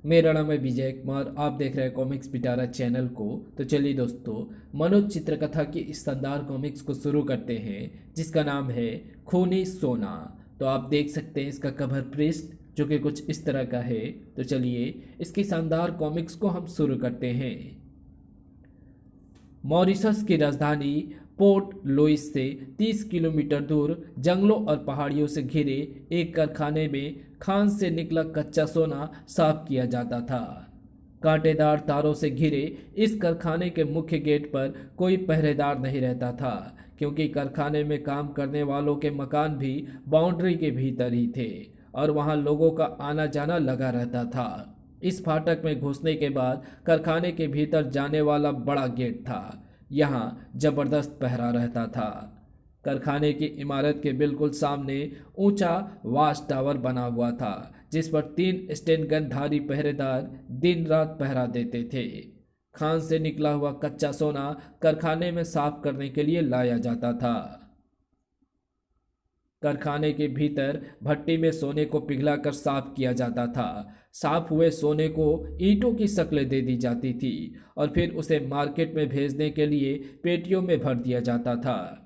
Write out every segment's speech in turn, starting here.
मेरा नाम है विजय कुमार। आप देख रहे हैं कॉमिक्स पिटारा चैनल को। तो चलिए दोस्तों, मनोज चित्रकथा की इस शानदार कॉमिक्स को शुरू करते हैं, जिसका नाम है खूनी सोना। तो आप देख सकते हैं इसका कवर पृष्ठ, जो कि कुछ इस तरह का है। तो चलिए इसकी शानदार कॉमिक्स को हम शुरू करते हैं। मॉरिशस की राजधानी पोर्ट लुइस से 30 किलोमीटर दूर जंगलों और पहाड़ियों से घिरे एक कारखाने में खान से निकला कच्चा सोना साफ किया जाता था। कांटेदार तारों से घिरे इस कारखाने के मुख्य गेट पर कोई पहरेदार नहीं रहता था, क्योंकि कारखाने में काम करने वालों के मकान भी बाउंड्री के भीतर ही थे और वहां लोगों का आना जाना लगा रहता था। इस फाटक में घुसने के बाद कारखाने के भीतर जाने वाला बड़ा गेट था। यहाँ जबरदस्त पहरा रहता था। कारखाने की इमारत के बिल्कुल सामने ऊंचा वाच टावर बना हुआ था, जिस पर 3 स्टेन गनधारी पहरेदार दिन रात पहरा देते थे। खान से निकला हुआ कच्चा सोना कारखाने में साफ करने के लिए लाया जाता था। कारखाने के भीतर भट्टी में सोने को पिघलाकर साफ किया जाता था। साफ हुए सोने को ईंटों की शक्ल दे दी जाती थी और फिर उसे मार्केट में भेजने के लिए पेटियों में भर दिया जाता था।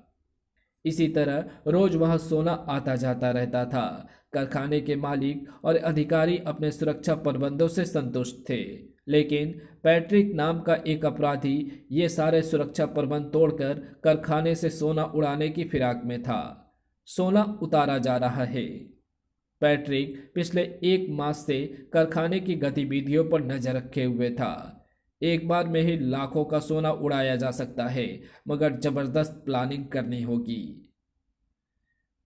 इसी तरह रोज वहां सोना आता जाता रहता था। कारखाने के मालिक और अधिकारी अपने सुरक्षा प्रबंधों से संतुष्ट थे, लेकिन पैट्रिक नाम का एक अपराधी ये सारे सुरक्षा प्रबंध तोड़कर कारखाने से सोना उड़ाने की फिराक में था। सोना उतारा जा रहा है। पैट्रिक पिछले 1 मास से कारखाने की गतिविधियों पर नजर रखे हुए था। एक बार में ही लाखों का सोना उड़ाया जा सकता है, मगर जबरदस्त प्लानिंग करनी होगी।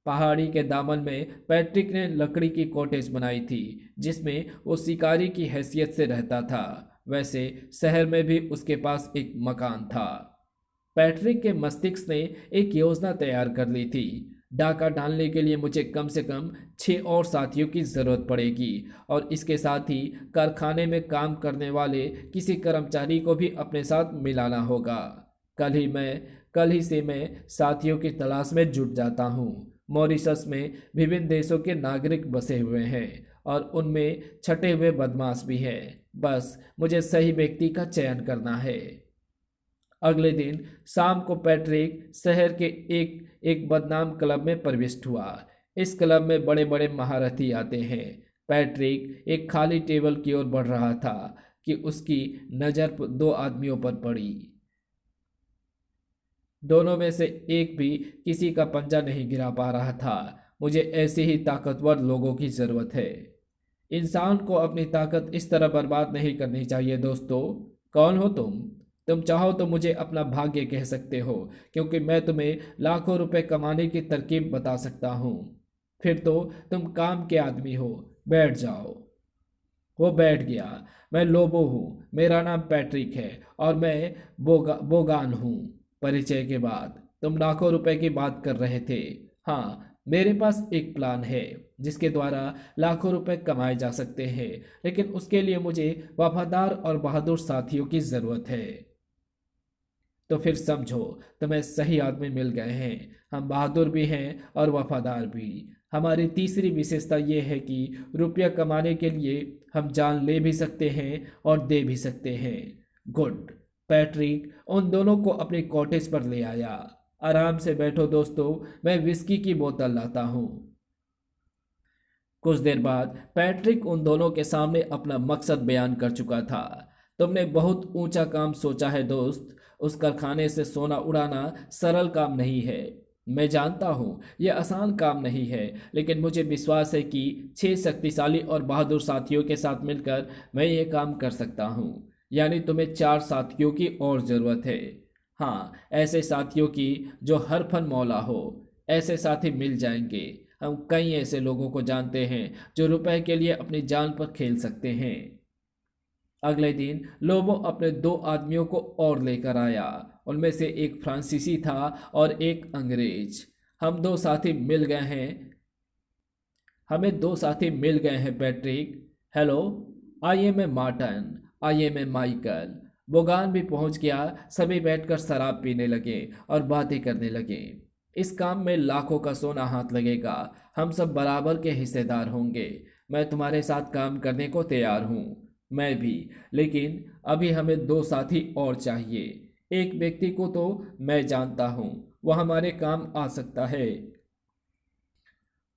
पहाड़ी के दामन में पैट्रिक ने लकड़ी की कॉटेज बनाई थी, जिसमें वो शिकारी की हैसियत से रहता था। वैसे शहर में भी उसके पास एक मकान था। पैट्रिक के मस्तिष्क ने एक योजना तैयार कर ली थी। डाका डालने के लिए मुझे कम से कम 6 और साथियों की ज़रूरत पड़ेगी, और इसके साथ ही कारखाने में काम करने वाले किसी कर्मचारी को भी अपने साथ मिलाना होगा। कल ही से मैं साथियों की तलाश में जुट जाता हूँ। मॉरिशस में विभिन्न देशों के नागरिक बसे हुए हैं और उनमें छटे हुए बदमाश भी हैं। बस मुझे सही व्यक्ति का चयन करना है। अगले दिन शाम को पैट्रिक शहर के एक बदनाम क्लब में प्रविष्ट हुआ। इस क्लब में बड़े बड़े महारथी आते हैं। पैट्रिक एक खाली टेबल की ओर बढ़ रहा था कि उसकी नज़र 2 आदमियों पर पड़ी। दोनों में से एक भी किसी का पंजा नहीं गिरा पा रहा था। मुझे ऐसे ही ताकतवर लोगों की ज़रूरत है। इंसान को अपनी ताकत इस तरह बर्बाद नहीं करनी चाहिए। दोस्तों, कौन हो तुम? तुम चाहो तो मुझे अपना भाग्य कह सकते हो, क्योंकि मैं तुम्हें लाखों रुपए कमाने की तरकीब बता सकता हूँ। फिर तो तुम काम के आदमी हो। बैठ जाओ। वो बैठ गया। मैं लोबो हूँ, मेरा नाम पैट्रिक है और मैं बोगान हूँ। परिचय के बाद तुम लाखों रुपए की बात कर रहे थे। हाँ, मेरे पास एक प्लान है जिसके द्वारा लाखों रुपए कमाए जा सकते हैं, लेकिन उसके लिए मुझे वफादार और बहादुर साथियों की ज़रूरत है। तो फिर समझो, तुम्हें सही आदमी मिल गए हैं। हम बहादुर भी हैं और वफादार भी। हमारी तीसरी विशेषता यह है कि रुपया कमाने के लिए हम जान ले भी सकते हैं और दे भी सकते हैं। गुड। पैट्रिक उन दोनों को अपने कॉटेज पर ले आया। आराम से बैठो दोस्तों, मैं विस्की की बोतल लाता हूँ। कुछ देर बाद पैट्रिक उन दोनों के सामने अपना मकसद बयान कर चुका था। तुमने बहुत ऊंचा काम सोचा है दोस्त। उस कारखाने से सोना उड़ाना सरल काम नहीं है। मैं जानता हूँ यह आसान काम नहीं है, लेकिन मुझे विश्वास है कि 6 शक्तिशाली और बहादुर साथियों के साथ मिलकर मैं ये काम कर सकता हूँ। यानी तुम्हें 4 साथियों की और ज़रूरत है। हाँ, ऐसे साथियों की जो हर फन मौला हो। ऐसे साथी मिल जाएंगे। हम कई ऐसे लोगों को जानते हैं जो रुपए के लिए अपनी जान पर खेल सकते हैं। अगले दिन लोबो अपने 2 आदमियों को और लेकर आया। उनमें से एक फ्रांसीसी था और एक अंग्रेज। हमें 2 साथी मिल गए हैं Patrick. Hello, I am a Martin, I am a Michael. Bogan भी पहुंच गया। सभी बैठकर शराब पीने लगे और बातें करने लगे। इस काम में लाखों का सोना हाथ लगेगा। हम सब बराबर के हिस्सेदार होंगे। मैं तुम्हारे साथ काम करने को तैयार हूँ। मैं भी, लेकिन अभी हमें दो साथी और चाहिए। एक व्यक्ति को तो मैं जानता हूँ, वह हमारे काम आ सकता है।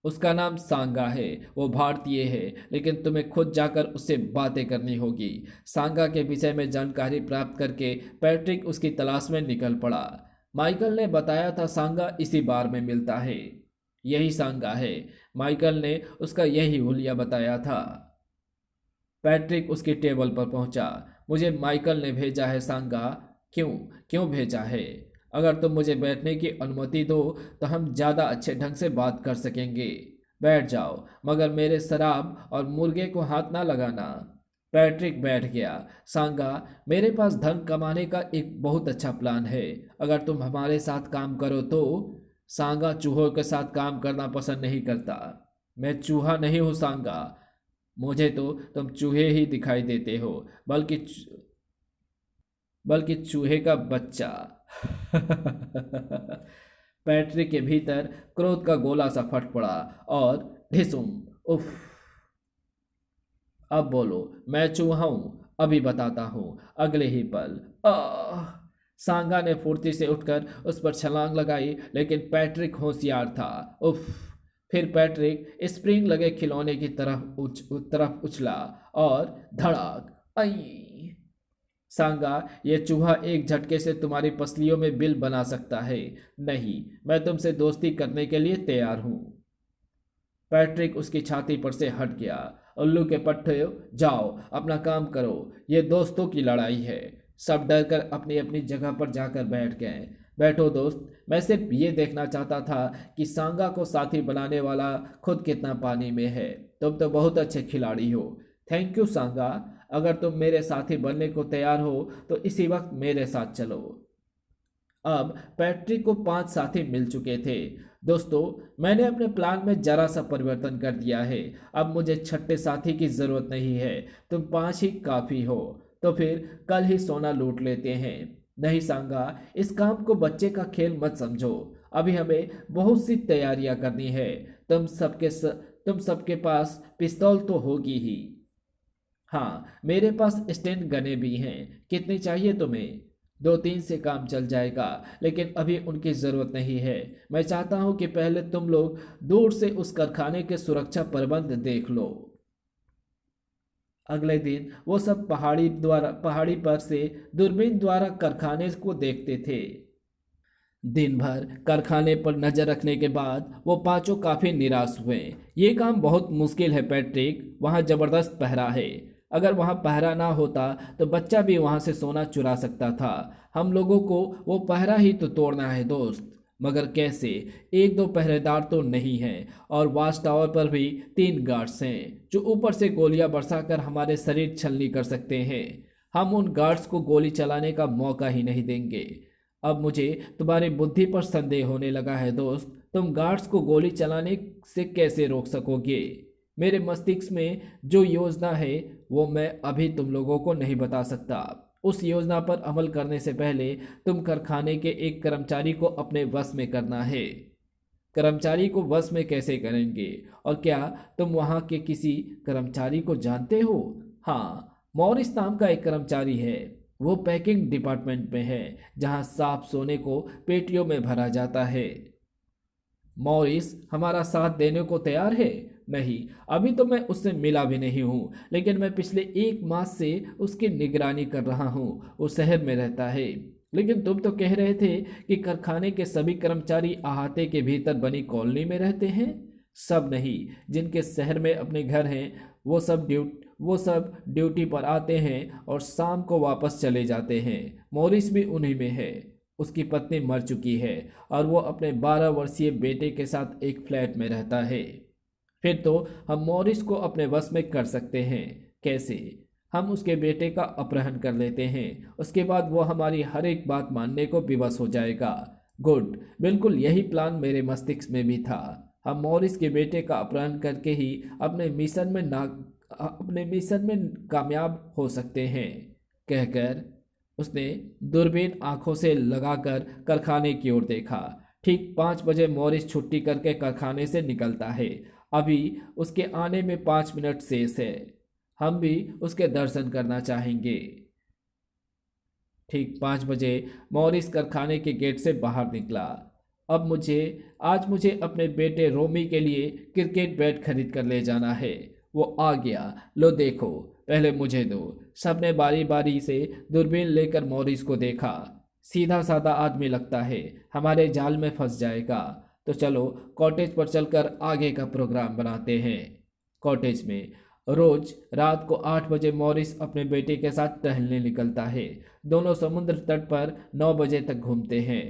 उसका नाम सांगा है। वो भारतीय है, लेकिन तुम्हें खुद जाकर उससे बातें करनी होगी। सांगा के विषय में जानकारी प्राप्त करके पैट्रिक उसकी तलाश में निकल पड़ा। माइकल ने बताया था सांगा इसी बार में मिलता है। यही सांगा है। माइकल ने उसका यही हुलिया बताया था। पैट्रिक उसकी टेबल पर पहुंचा। मुझे माइकल ने भेजा है सांगा। क्यों? क्यों भेजा है? अगर तुम मुझे बैठने की अनुमति दो तो हम ज़्यादा अच्छे ढंग से बात कर सकेंगे। बैठ जाओ, मगर मेरे शराब और मुर्गे को हाथ ना लगाना। पैट्रिक बैठ गया। सांगा, मेरे पास धन कमाने का एक बहुत अच्छा प्लान है, अगर तुम हमारे साथ काम करो तो। सांगा चूहों के साथ काम करना पसंद नहीं करता। मैं चूहा नहीं हूँ सांगा। मुझे तो तुम चूहे ही दिखाई देते हो, बल्कि चूहे का बच्चा। पैट्रिक के भीतर क्रोध का गोला सा फट पड़ा और ढिसुम। उफ। अब बोलो, मैं चूहा हूं? अभी बताता हूं। अगले ही पल आह! सांगा ने फुर्ती से उठकर उस पर छलांग लगाई, लेकिन पैट्रिक होशियार था। उफ। फिर पैट्रिक स्प्रिंग लगे खिलौने की तरफ उछला और धड़ाक। आई! सांगा, ये चूहा एक झटके से तुम्हारी पसलियों में बिल बना सकता है। नहीं, मैं तुमसे दोस्ती करने के लिए तैयार हूं। पैट्रिक उसकी छाती पर से हट गया। उल्लू के पट्टे, जाओ अपना काम करो, ये दोस्तों की लड़ाई है। सब डर कर अपनी अपनी जगह पर जाकर बैठ गए। बैठो दोस्त, मैं सिर्फ ये देखना चाहता था कि सांगा को साथी बनाने वाला खुद कितना पानी में है। तुम तो बहुत अच्छे खिलाड़ी हो। थैंक यू सांगा। अगर तुम मेरे साथी बनने को तैयार हो तो इसी वक्त मेरे साथ चलो। अब पैट्रिक को 5 साथी मिल चुके थे। दोस्तों, मैंने अपने प्लान में जरा सा परिवर्तन कर दिया है। अब मुझे छठे साथी की जरूरत नहीं है। तुम 5 ही काफी हो। तो फिर कल ही सोना लूट लेते हैं। नहीं सांगा, इस काम को बच्चे का खेल मत समझो। अभी हमें बहुत सी तैयारियां करनी है। तुम सबके पास पिस्तौल तो होगी ही। हाँ, मेरे पास स्टैंड गने भी हैं। कितनी चाहिए तुम्हें? 2-3 से काम चल जाएगा, लेकिन अभी उनकी ज़रूरत नहीं है। मैं चाहता हूँ कि पहले तुम लोग दूर से उस कारखाने के सुरक्षा प्रबंध देख लो। अगले दिन वो सब पहाड़ी पर से दूरबीन द्वारा कारखाने को देखते थे। दिन भर कारखाने पर नजर रखने के बाद वो पांचों काफी निराश हुए। ये काम बहुत मुश्किल है पैट्रिक, वहाँ जबरदस्त पहरा है। अगर वहाँ पहरा ना होता तो बच्चा भी वहाँ से सोना चुरा सकता था। हम लोगों को वो पहरा ही तो तोड़ना है दोस्त। मगर कैसे? एक दो पहरेदार तो नहीं हैं, और वाच टावर पर भी 3 गार्ड्स हैं जो ऊपर से गोलियां बरसाकर हमारे शरीर छलनी कर सकते हैं। हम उन गार्ड्स को गोली चलाने का मौका ही नहीं देंगे। अब मुझे तुम्हारी बुद्धि पर संदेह होने लगा है दोस्त। तुम गार्ड्स को गोली चलाने से कैसे रोक सकोगे? मेरे मस्तिष्क में जो योजना है वो मैं अभी तुम लोगों को नहीं बता सकता। उस योजना पर अमल करने से पहले तुम कारखाने के एक कर्मचारी को अपने वश में करना है। कर्मचारी को वश में कैसे करेंगे? और क्या तुम वहाँ के किसी कर्मचारी को जानते हो? हाँ, मॉरिस नाम का एक कर्मचारी है। वो पैकिंग डिपार्टमेंट में है, जहाँ साफ सोने को पेटियों में भरा जाता है। मॉरिस हमारा साथ देने को तैयार है? नहीं, अभी तो मैं उससे मिला भी नहीं हूँ, लेकिन मैं पिछले 1 मास से उसकी निगरानी कर रहा हूँ। वो शहर में रहता है। लेकिन तुम तो कह रहे थे कि कारखाने के सभी कर्मचारी अहाते के भीतर बनी कॉलोनी में रहते हैं। सब नहीं, जिनके शहर में अपने घर हैं वो सब ड्यूटी पर आते हैं और शाम को वापस चले जाते हैं। मॉरिस भी उन्हीं में है। उसकी पत्नी मर चुकी है और वो अपने 12 वर्षीय बेटे के साथ एक फ्लैट में रहता है। फिर तो हम मॉरिस को अपने वश में कर सकते हैं। कैसे? हम उसके बेटे का अपहरण कर लेते हैं। उसके बाद वो हमारी हर एक बात मानने को विवश हो जाएगा। गुड, बिल्कुल यही प्लान मेरे मस्तिष्क में भी था। हम मॉरिस के बेटे का अपहरण करके ही अपने मिशन में कामयाब हो सकते हैं। कहकर उसने दूरबीन आंखों से लगाकर कारखाने की ओर देखा। ठीक 5 बजे मॉरिस छुट्टी करके कारखाने से निकलता है। अभी उसके आने में 5 मिनट शेष है। हम भी उसके दर्शन करना चाहेंगे। ठीक 5 बजे मॉरिस कारखाने के गेट से बाहर निकला। अब मुझे आज मुझे अपने बेटे रोमी के लिए क्रिकेट बैट खरीद कर ले जाना है। वो आ गया, लो देखो, पहले मुझे दो। सबने बारी बारी से दूरबीन लेकर मॉरिस को देखा। सीधा साधा आदमी लगता है, हमारे जाल में फंस जाएगा। तो चलो कॉटेज पर चलकर आगे का प्रोग्राम बनाते हैं। कॉटेज में रोज रात को 8 बजे मॉरिस अपने बेटे के साथ टहलने निकलता है। दोनों समुद्र तट पर 9 बजे तक घूमते हैं।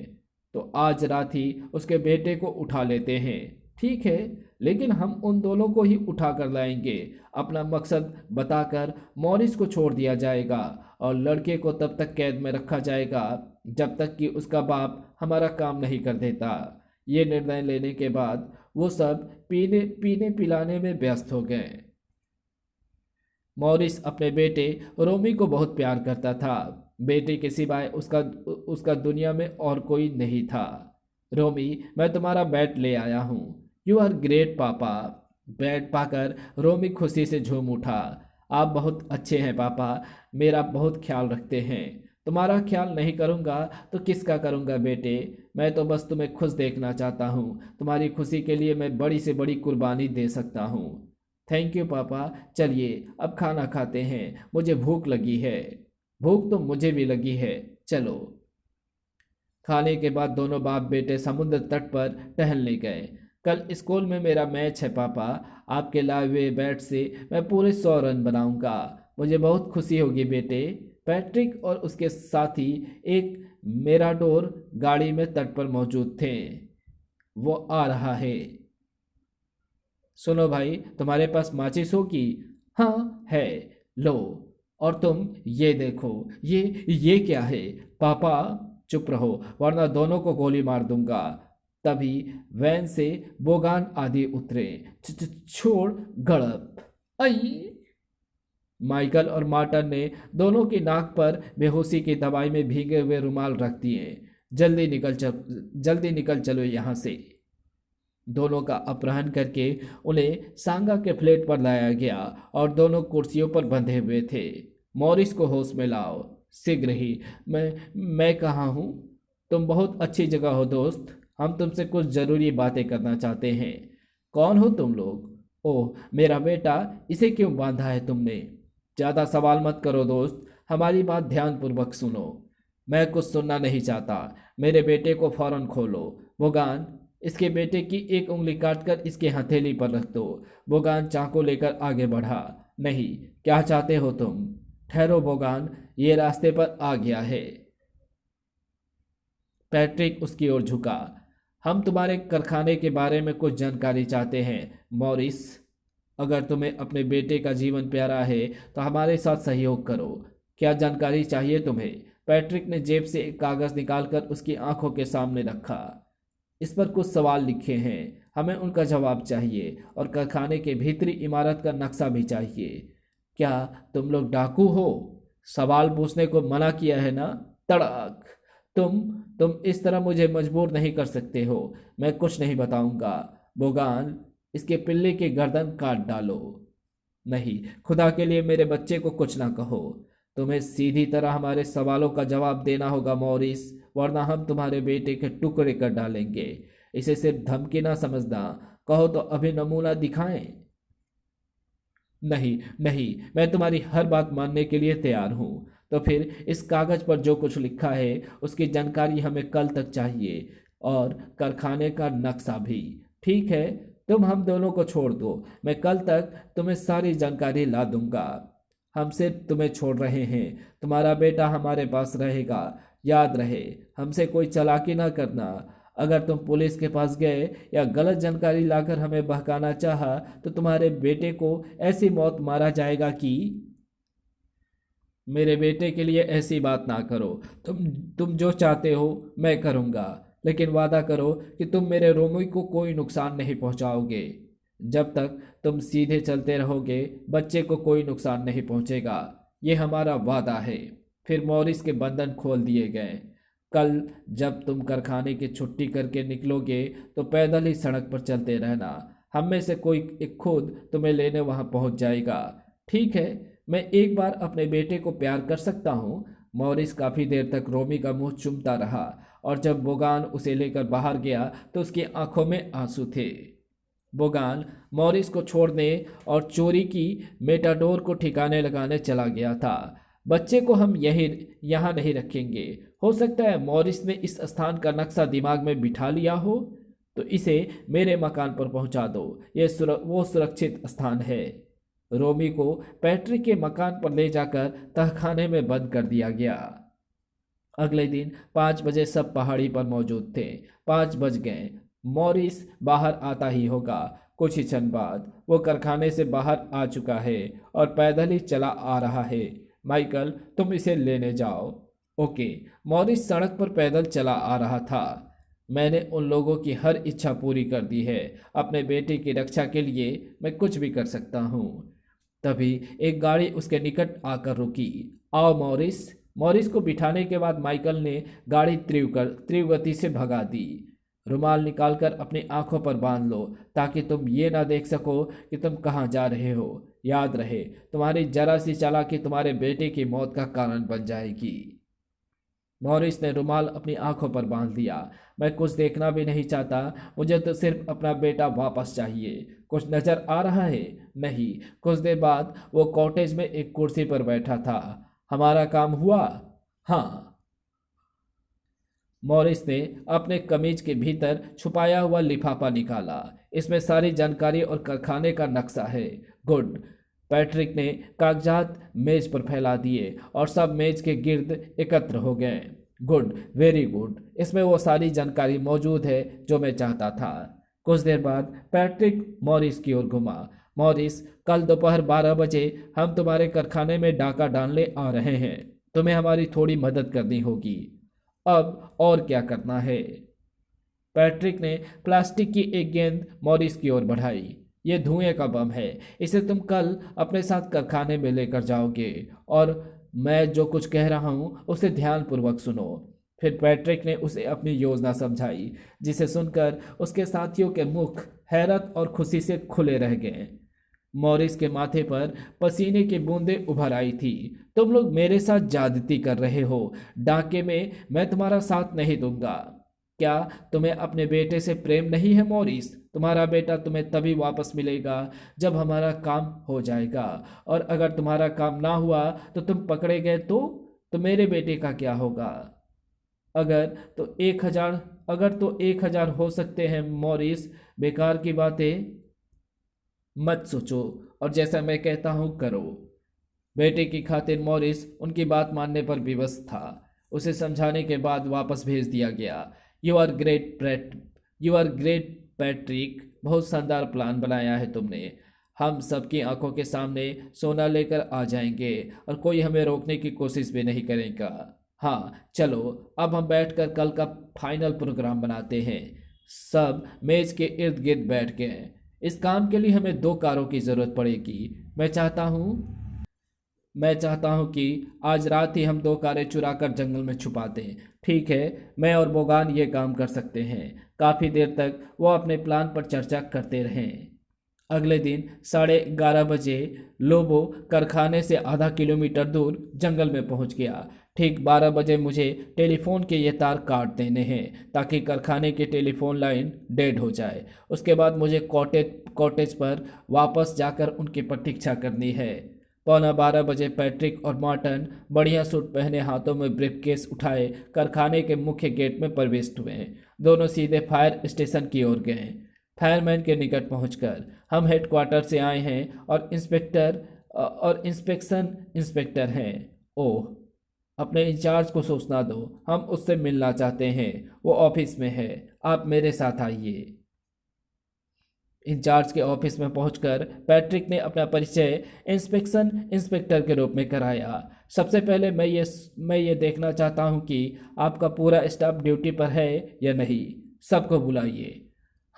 तो आज रात ही उसके बेटे को उठा लेते हैं। ठीक है, लेकिन हम उन दोनों को ही उठा कर लाएंगे। अपना मकसद बताकर मॉरिस को छोड़ दिया जाएगा और लड़के को तब तक कैद में रखा जाएगा जब तक कि उसका बाप हमारा काम नहीं कर देता। ये निर्णय लेने के बाद वो सब पीने पीने पिलाने में व्यस्त हो गए। मॉरिस अपने बेटे रोमी को बहुत प्यार करता था। बेटे के सिवाय उसका उसका दुनिया में और कोई नहीं था। रोमी, मैं तुम्हारा बैट ले आया हूँ। यू आर ग्रेट पापा। बैट पाकर रोमी खुशी से झूम उठा। आप बहुत अच्छे हैं पापा, मेरा बहुत ख्याल रखते हैं। तुम्हारा ख्याल नहीं करूँगा तो किसका करूँगा बेटे। मैं तो बस तुम्हें खुश देखना चाहता हूँ। तुम्हारी खुशी के लिए मैं बड़ी से बड़ी कुर्बानी दे सकता हूँ। थैंक यू पापा। चलिए अब खाना खाते हैं, मुझे भूख लगी है। भूख तो मुझे भी लगी है, चलो। खाने के बाद दोनों बाप बेटे समुद्र तट पर टहलने गए। कल स्कूल में मेरा मैच है पापा। आपके लाए हुए बैट से मैं पूरे 100 रन बनाऊंगा। मुझे बहुत खुशी होगी बेटे। पैट्रिक और उसके साथी एक मेराडोर गाड़ी में तट पर मौजूद थे। वो आ रहा है। सुनो भाई, तुम्हारे पास माचिस होगी? हाँ है, लो। और तुम ये देखो, ये क्या है? पापा चुप रहो वरना दोनों को गोली मार दूंगा। तभी वैन से बोगान आदि उतरे। छोड़, गड़प। आई। माइकल और मार्टन ने दोनों की नाक पर बेहोशी की दवाई में भीगे हुए रुमाल रख दिए। जल्दी निकल चलो यहाँ से। दोनों का अपहरण करके उन्हें सांगा के फ्लैट पर लाया गया और दोनों कुर्सियों पर बंधे हुए थे। मॉरिस को होश में लाओ शीघ्र ही। मैं कहाँ हूँ? तुम बहुत अच्छी जगह हो दोस्त। हम तुमसे कुछ ज़रूरी बातें करना चाहते हैं। कौन हो तुम लोग? ओह मेरा बेटा, इसे क्यों बांधा है तुमने? ज़्यादा सवाल मत करो दोस्त, हमारी बात ध्यानपूर्वक सुनो। मैं कुछ सुनना नहीं चाहता। मेरे बेटे को फौरन खोलो। बोगान, इसके बेटे की एक उंगली काटकर इसके हथेली पर रख दो। बोगान चाकू लेकर आगे बढ़ा। नहीं, क्या चाहते हो तुम? ठहरो बोगान, ये रास्ते पर आ गया है। पैट्रिक उसकी ओर झुका। हम तुम्हारे कारखाने के बारे में कुछ जानकारी चाहते हैं मॉरिस। अगर तुम्हें अपने बेटे का जीवन प्यारा है तो हमारे साथ सहयोग करो। क्या जानकारी चाहिए तुम्हें? पैट्रिक ने जेब से एक कागज़ निकालकर उसकी आंखों के सामने रखा। इस पर कुछ सवाल लिखे हैं, हमें उनका जवाब चाहिए और कारखाने के भीतरी इमारत का नक्शा भी चाहिए। क्या तुम लोग डाकू हो? सवाल पूछने को मना किया है ना? तड़क। तुम इस तरह मुझे मजबूर नहीं कर सकते हो। मैं कुछ नहीं बताऊंगा। बोगान, इसके पिल्ले की गर्दन काट डालो। नहीं, खुदा के लिए मेरे बच्चे को कुछ ना कहो। तुम्हें सीधी तरह हमारे सवालों का जवाब देना होगा मॉरिस, वरना हम तुम्हारे बेटे के टुकड़े कर डालेंगे। इसे सिर्फ धमकी ना समझना। कहो तो अभी नमूना दिखाएं। नहीं नहीं, मैं तुम्हारी हर बात मानने के लिए तैयार हूँ। तो फिर इस कागज पर जो कुछ लिखा है उसकी जानकारी हमें कल तक चाहिए और कारखाने का नक्शा भी। ठीक है, तुम हम दोनों को छोड़ दो। मैं कल तक तुम्हें सारी जानकारी ला दूंगा। हम सिर्फ तुम्हें छोड़ रहे हैं। तुम्हारा बेटा हमारे पास रहेगा। याद रहे, हमसे कोई चालाकी ना करना। अगर तुम पुलिस के पास गए या गलत जानकारी लाकर हमें बहकाना चाहा तो तुम्हारे बेटे को ऐसी मौत मारा जाएगा कि। मेरे बेटे के लिए ऐसी बात ना करो। तुम जो चाहते हो मैं करूँगा, लेकिन वादा करो कि तुम मेरे रोमी को कोई नुकसान नहीं पहुंचाओगे। जब तक तुम सीधे चलते रहोगे बच्चे को कोई नुकसान नहीं पहुंचेगा। ये हमारा वादा है। फिर मॉरिस के बंधन खोल दिए गए। कल जब तुम कारखाने की छुट्टी करके निकलोगे तो पैदल ही सड़क पर चलते रहना। हम में से कोई एक खुद तुम्हें लेने वहां पहुंच जाएगा। ठीक है, मैं एक बार अपने बेटे को प्यार कर सकता हूँ। मॉरिस काफ़ी देर तक रोमी का मुंह चूमता रहा और जब बोगान उसे लेकर बाहर गया तो उसकी आंखों में आंसू थे। बोगान मॉरिस को छोड़ने और चोरी की मेटाडोर को ठिकाने लगाने चला गया था। बच्चे को हम यही यहाँ नहीं रखेंगे। हो सकता है मॉरिस ने इस स्थान का नक्शा दिमाग में बिठा लिया हो, तो इसे मेरे मकान पर पहुंचा दो। वो सुरक्षित स्थान है। रोमी को पैट्रिक के मकान पर ले जाकर तहखाने में बंद कर दिया गया। अगले दिन 5 बजे सब पहाड़ी पर मौजूद थे। 5 बज गए। मॉरिस बाहर आता ही होगा। कुछ ही क्षण बाद वो कारखाने से बाहर आ चुका है और पैदल ही चला आ रहा है। माइकल, तुम इसे लेने जाओ। ओके। मॉरिस सड़क पर पैदल चला आ रहा था। मैंने उन लोगों की हर इच्छा पूरी कर दी है। अपने बेटे की रक्षा के लिए मैं कुछ भी कर सकता हूँ। तभी एक गाड़ी उसके निकट आकर रुकी। आओ मॉरिस। मॉरिस को बिठाने के बाद माइकल ने गाड़ी तीव्र गति से भगा दी। रुमाल निकालकर अपनी आंखों पर बांध लो ताकि तुम ये ना देख सको कि तुम कहाँ जा रहे हो। याद रहे, तुम्हारी जरा सी चालाकी तुम्हारे बेटे की मौत का कारण बन जाएगी। मॉरिस ने रुमाल अपनी आंखों पर बांध लिया। मैं कुछ देखना भी नहीं चाहता। मुझे तो सिर्फ अपना बेटा वापस चाहिए। कुछ नजर आ रहा है? नहीं। कुछ देर बाद वो कॉटेज में एक कुर्सी पर बैठा था। हमारा काम हुआ? हाँ। मॉरिस ने अपने कमीज के भीतर छुपाया हुआ लिफाफा निकाला। इसमें सारी जानकारी और कारखाने का नक्शा है। गुड। पैट्रिक ने कागजात मेज पर फैला दिए और सब मेज के गिर्द एकत्र हो गए। Good, very good. इसमें वो सारी जानकारी मौजूद है जो मैं चाहता था। कुछ देर बाद पैट्रिक मॉरिस की ओर घुमा। मॉरिस, कल दोपहर 12 बजे हम तुम्हारे कारखाने में डाका डालने आ रहे हैं। तुम्हें हमारी थोड़ी मदद करनी होगी। अब और क्या करना है? पैट्रिक ने प्लास्टिक की एक गेंद मॉरिस की ओर बढ़ाई। ये धुएं का बम है। इसे तुम कल अपने साथ कारखाने में लेकर जाओगे और मैं जो कुछ कह रहा हूँ उसे ध्यानपूर्वक सुनो। फिर पैट्रिक ने उसे अपनी योजना समझाई, जिसे सुनकर उसके साथियों के मुख हैरत और खुशी से खुले रह गए। मॉरिस के माथे पर पसीने की बूंदें उभर आई थी। तुम लोग मेरे साथ ज्यादती कर रहे हो। डाके में मैं तुम्हारा साथ नहीं दूंगा। क्या तुम्हें अपने बेटे से प्रेम नहीं है मॉरिस? तुम्हारा बेटा तुम्हें तभी वापस मिलेगा जब हमारा काम हो जाएगा, और अगर तुम्हारा काम ना हुआ तो तुम पकड़े गए तो मेरे बेटे का क्या होगा? अगर तो 1,000 अगर तो 1,000 हो सकते हैं मॉरिस। बेकार की बातें मत सोचो और जैसा मैं कहता हूँ करो। बेटे की खातिर मॉरिस उनकी बात मानने पर विवश था। उसे समझाने के बाद वापस भेज दिया गया। You are great Patrick. बहुत शानदार प्लान बनाया है तुमने। हम सबकी आंखों के सामने सोना लेकर आ जाएंगे और कोई हमें रोकने की कोशिश भी नहीं करेगा। हाँ चलो, अब हम बैठकर कल का फाइनल प्रोग्राम बनाते हैं। सब मेज के इर्द गिर्द बैठ गए। इस काम के लिए हमें 2 कारों की ज़रूरत पड़ेगी। मैं चाहता हूँ कि आज रात ही हम 2 कारें चुरा कर जंगल में छुपा दें। ठीक है, मैं और बोगान ये काम कर सकते हैं। काफ़ी देर तक वो अपने प्लान पर चर्चा करते रहे। अगले दिन 11:30 बजे लोबो कारखाने से आधा किलोमीटर दूर जंगल में पहुंच गया। ठीक 12 बजे मुझे टेलीफोन के ये तार काट देने हैं ताकि कारखाने की टेलीफोन लाइन डेड हो जाए। उसके बाद मुझे कॉटेज पर वापस जाकर उनकी प्रतीक्षा करनी है। 11:15 बजे पैट्रिक और मार्टन बढ़िया सूट पहने हाथों में ब्रीफकेस उठाए कारखाने के मुख्य गेट में प्रविष्ट हुए। दोनों सीधे फायर स्टेशन की ओर गए। फायरमैन के निकट पहुंचकर, हम हेडक्वार्टर से आए हैं और इंस्पेक्शन इंस्पेक्टर हैं। ओह, अपने इंचार्ज को सूचना दो, हम उससे मिलना चाहते हैं। वो ऑफिस में है, आप मेरे साथ आइए। इंचार्ज के ऑफिस में पहुंचकर पैट्रिक ने अपना परिचय इंस्पेक्शन इंस्पेक्टर के रूप में कराया। सबसे पहले मैं ये देखना चाहता हूं कि आपका पूरा स्टाफ ड्यूटी पर है या नहीं। सबको बुलाइए।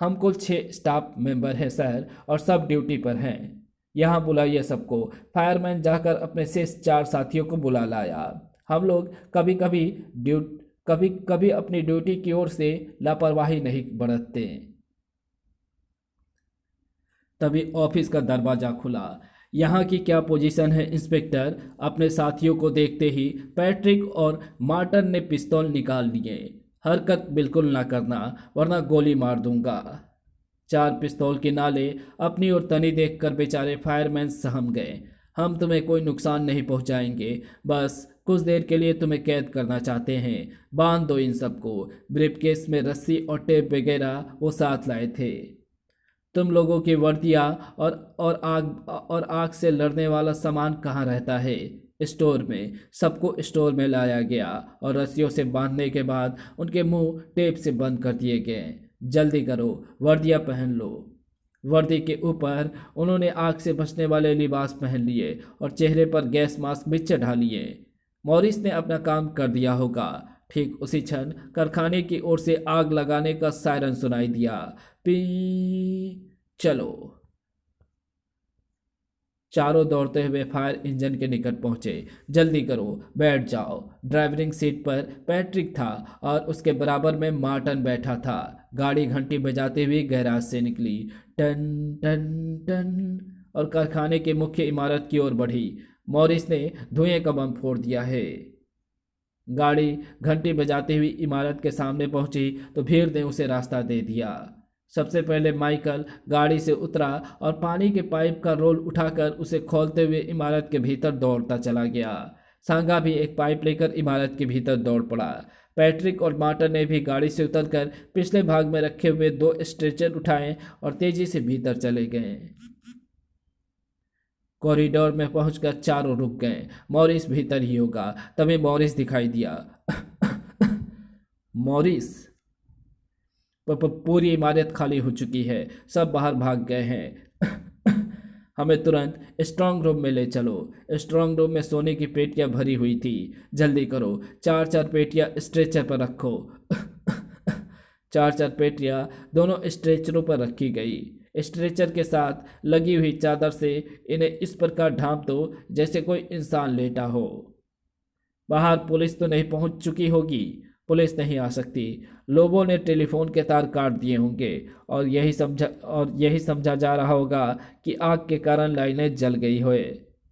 हम कुल 6 स्टाफ मेंबर हैं सर, और सब ड्यूटी पर हैं। यहाँ बुलाइए सबको। फायरमैन जाकर अपने शेष 4 साथियों को बुला लाया। हम लोग कभी कभी अपनी ड्यूटी की ओर से लापरवाही नहीं बरतते। तभी ऑफिस का दरवाजा खुला। यहाँ की क्या पोजीशन है इंस्पेक्टर? अपने साथियों को देखते ही पैट्रिक और मार्टन ने पिस्तौल निकाल लिए। हरकत बिल्कुल ना करना वरना गोली मार दूंगा। चार पिस्तौल के नाले अपनी ओर तनी देखकर बेचारे फायरमैन सहम गए। हम तुम्हें कोई नुकसान नहीं पहुंचाएंगे, बस कुछ देर के लिए तुम्हें कैद करना चाहते हैं। बांध दो इन सबको। ब्रीफकेस में रस्सी और टेप वगैरह वो साथ लाए थे। तुम लोगों की वर्दियाँ और आग से लड़ने वाला सामान कहाँ रहता है? स्टोर में। सबको स्टोर में लाया गया और रस्सियों से बांधने के बाद उनके मुंह टेप से बंद कर दिए गए। जल्दी करो, वर्दियाँ पहन लो। वर्दी के ऊपर उन्होंने आग से बचने वाले लिबास पहन लिए और चेहरे पर गैस मास्क भी चढ़ा लिए। मॉरिस ने अपना काम कर दिया होगा। ठीक उसी क्षण कारखाने की ओर से आग लगाने का सायरन सुनाई दिया। पी। चलो। चारों दौड़ते हुए फायर इंजन के निकट पहुंचे। जल्दी करो, बैठ जाओ। ड्राइवरिंग सीट पर पैट्रिक था और उसके बराबर में मार्टन बैठा था। गाड़ी घंटी बजाते हुए गैराज से निकली। टन टन टन और कारखाने की मुख्य इमारत की ओर बढ़ी। मॉरिस ने धुएं का बम फोड़ दिया है। गाड़ी घंटी बजाते हुए इमारत के सामने पहुंची तो भीड़ ने उसे रास्ता दे दिया। सबसे पहले माइकल गाड़ी से उतरा और पानी के पाइप का रोल उठाकर उसे खोलते हुए इमारत के भीतर दौड़ता चला गया। सांगा भी एक पाइप लेकर इमारत के भीतर दौड़ पड़ा। पैट्रिक और मार्टन ने भी गाड़ी से उतरकर पिछले भाग में रखे हुए 2 स्ट्रेचर उठाए और तेजी से भीतर चले गए। कॉरिडोर में पहुंचकर चारों रुक गए। मॉरिस भीतर ही होगा। तभी मॉरिस दिखाई दिया। मॉरिस। पूरी इमारत खाली हो चुकी है, सब बाहर भाग गए हैं। हमें तुरंत स्ट्रांग रूम में ले चलो। स्ट्रांग रूम में सोने की पेटियां भरी हुई थी। जल्दी करो, 4-4 पेटियां स्ट्रेचर पर रखो। 4-4 पेटियां दोनों स्ट्रेचरों पर रखी गई। स्ट्रेचर के साथ लगी हुई चादर से इन्हें इस प्रकार ढांप दो जैसे कोई इंसान लेटा हो। बाहर पुलिस तो नहीं पहुंच चुकी होगी? पुलिस नहीं आ सकती। लोगों ने टेलीफोन के तार काट दिए होंगे और यही समझा जा रहा होगा कि आग के कारण लाइनें जल गई होए।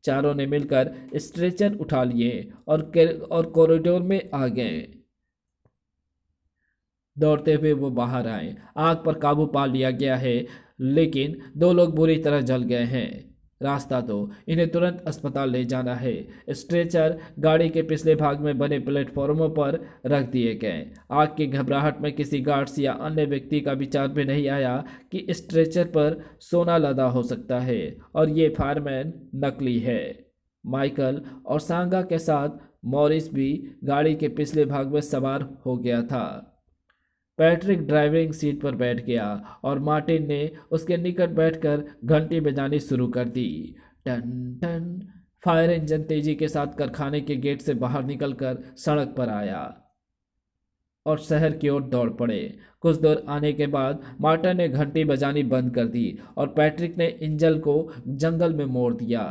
चारों ने मिलकर स्ट्रेचर उठा लिए और कॉरिडोर में आ गए। दौड़ते हुए वो बाहर आए। आग पर काबू पा लिया गया है, लेकिन 2 लोग बुरी तरह जल गए हैं। रास्ता दो, इन्हें तुरंत अस्पताल ले जाना है। स्ट्रेचर गाड़ी के पिछले भाग में बने प्लेटफॉर्मों पर रख दिए गए। आग की घबराहट में किसी गार्ड्स या अन्य व्यक्ति का विचार भी नहीं आया कि स्ट्रेचर पर सोना लदा हो सकता है और ये फायरमैन नकली है। माइकल और सांगा के साथ मॉरिस भी गाड़ी के पिछले भाग में सवार हो गया था। पैट्रिक ड्राइविंग सीट पर बैठ गया और मार्टिन ने उसके निकट बैठकर घंटी बजानी शुरू कर दी। टन टन। फायर इंजन तेजी के साथ कारखाने के गेट से बाहर निकलकर सड़क पर आया और शहर की ओर दौड़ पड़े। कुछ दूर आने के बाद मार्टिन ने घंटी बजानी बंद कर दी और पैट्रिक ने इंजन को जंगल में मोड़ दिया।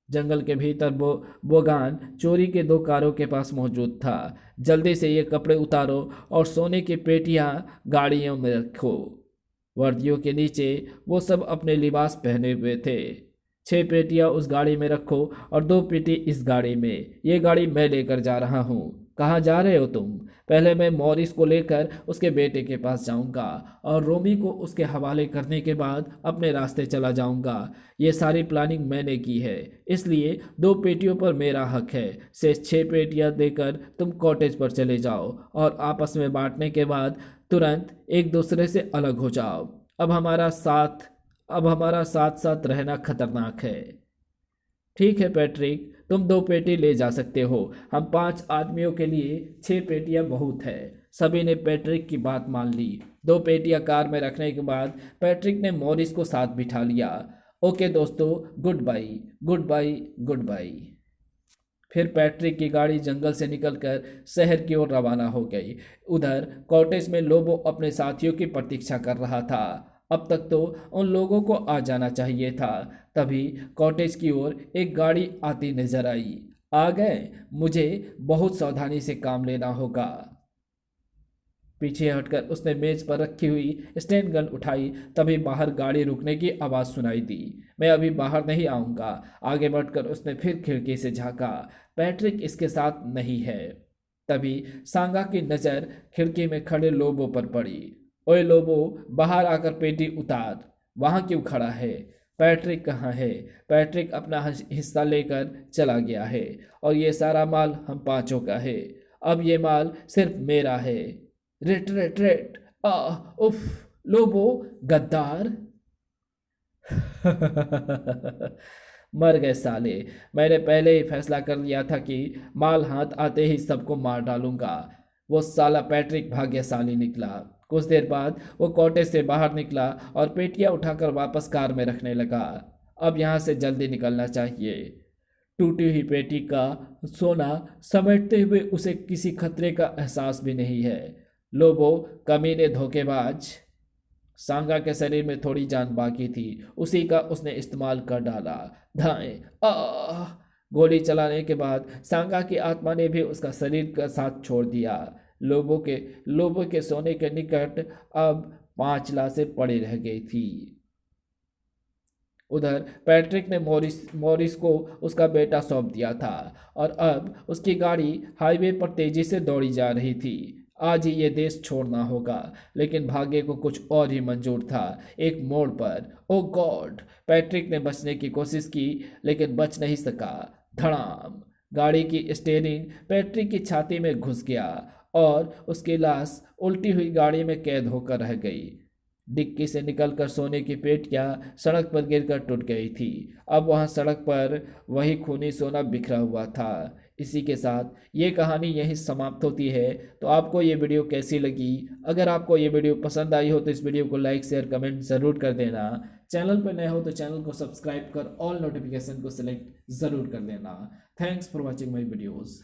जंगल के भीतर बोगान चोरी के 2 कारों के पास मौजूद था। जल्दी से ये कपड़े उतारो और सोने की पेटियां गाड़ियों में रखो। वर्दियों के नीचे वो सब अपने लिबास पहने हुए थे। 6 पेटियां उस गाड़ी में रखो और 2 पेटी इस गाड़ी में। ये गाड़ी मैं लेकर जा रहा हूँ। कहाँ जा रहे हो तुम? पहले मैं मॉरिस को लेकर उसके बेटे के पास जाऊंगा और रोमी को उसके हवाले करने के बाद अपने रास्ते चला जाऊंगा। ये सारी प्लानिंग मैंने की है, इसलिए 2 पेटियों पर मेरा हक है। शेष 6 पेटियां देकर तुम कॉटेज पर चले जाओ और आपस में बांटने के बाद तुरंत एक दूसरे से अलग हो जाओ। अब हमारा साथ साथ रहना खतरनाक है। ठीक है पैट्रिक, तुम 2 पेटी ले जा सकते हो। हम 5 आदमियों के लिए 6 पेटियां बहुत है। सभी ने पैट्रिक की बात मान ली। 2 पेटियां कार में रखने के बाद पैट्रिक ने मॉरिस को साथ बिठा लिया। ओके दोस्तों, goodbye goodbye goodbye. फिर पैट्रिक की गाड़ी जंगल से निकलकर शहर की ओर रवाना हो गई। उधर कॉटेज में लोबो अपने साथियों की प्रतीक्षा कर रहा था। अब तक तो उन लोगों को आ जाना चाहिए था। तभी कॉटेज की ओर एक गाड़ी आती नजर आई। आ गए? मुझे बहुत सावधानी से काम लेना होगा। पीछे हटकर उसने मेज पर रखी हुई स्टैंड गन उठाई। तभी बाहर गाड़ी रुकने की आवाज़ सुनाई दी। मैं अभी बाहर नहीं आऊँगा। आगे बढ़कर उसने फिर खिड़की से झांका। पैट्रिक इसके साथ नहीं है। तभी सांगा की नज़र खिड़की में खड़े लोबो पर पड़ी। ओए लोबो, बाहर आकर पेटी उतार। वहाँ क्यों खड़ा है? पैट्रिक कहाँ है? पैट्रिक अपना हिस्सा लेकर चला गया है और ये सारा माल हम पांचों का है। अब ये माल सिर्फ मेरा है। Rate rate rate. आ उफ। लोबो, गद्दार। मर गए साले। मैंने पहले ही फैसला कर लिया था कि माल हाथ आते ही सबको मार डालूंगा। वो साला पैट्रिक भाग्यशाली निकला। कुछ देर बाद वो कोटे से बाहर निकला और पेटियां उठाकर वापस कार में रखने लगा। अब यहाँ से जल्दी निकलना चाहिए। टूटी हुई पेटी का सोना समेटते हुए उसे किसी खतरे का एहसास भी नहीं है। लोबो, कमीने, धोखेबाज। सांगा के शरीर में थोड़ी जान बाकी थी, उसी का उसने इस्तेमाल कर डाला। धाएं। आह। गोली चलाने के बाद सांगा की आत्मा ने भी उसका शरीर का साथ छोड़ दिया। लोबो के सोने के निकट अब 5 लाशें पड़ी रह गई थी। उधर पैट्रिक ने मॉरिस को उसका बेटा सौंप दिया था और अब उसकी गाड़ी हाईवे पर तेजी से दौड़ी जा रही थी। आज ही ये देश छोड़ना होगा, लेकिन भाग्य को कुछ और ही मंजूर था। एक मोड़ पर ओ गॉड, पैट्रिक ने बचने की कोशिश की लेकिन बच नहीं सका। धड़ाम। गाड़ी की स्टीयरिंग पैट्रिक की छाती में घुस गया और उसकी लाश उल्टी हुई गाड़ी में कैद होकर रह गई। डिक्की से निकलकर सोने की पेटियां सड़क पर गिरकर टूट गई थी। अब वहां सड़क पर वही खूनी सोना बिखरा हुआ था। इसी के साथ ये कहानी यहीं समाप्त होती है। तो आपको ये वीडियो कैसी लगी? अगर आपको ये वीडियो पसंद आई हो तो इस वीडियो को लाइक शेयर कमेंट ज़रूर कर देना। चैनल पर नए हो तो चैनल को सब्सक्राइब कर ऑल नोटिफिकेशन को सिलेक्ट ज़रूर कर लेना। Thanks for watching my videos.